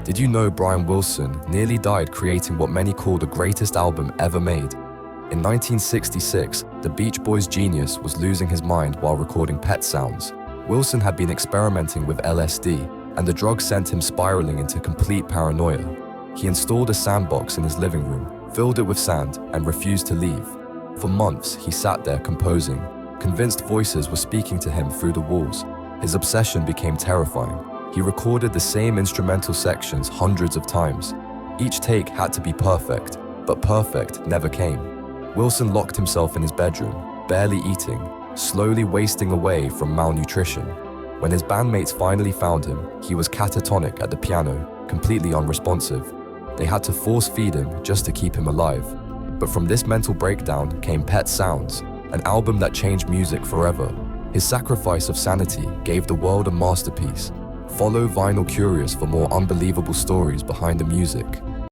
Did you know Brian Wilson nearly died creating what many call the greatest album ever made? In 1966, the Beach Boys' genius was losing his mind while recording Pet Sounds. Wilson had been experimenting with LSD, and the drug sent him spiraling into complete paranoia. He installed a sandbox in his living room, filled it with sand, and refused to leave. For months, he sat there composing, convinced voices were speaking to him through the walls. His obsession became terrifying. He recorded the same instrumental sections hundreds of times. Each take had to be perfect, but perfect never came. Wilson locked himself in his bedroom, barely eating, slowly wasting away from malnutrition. When his bandmates finally found him, he was catatonic at the piano, completely unresponsive. They had to force feed him just to keep him alive. But from this mental breakdown came Pet Sounds, an album that changed music forever. His sacrifice of sanity gave the world a masterpiece. Follow Vinyl Curious for more unbelievable stories behind the music.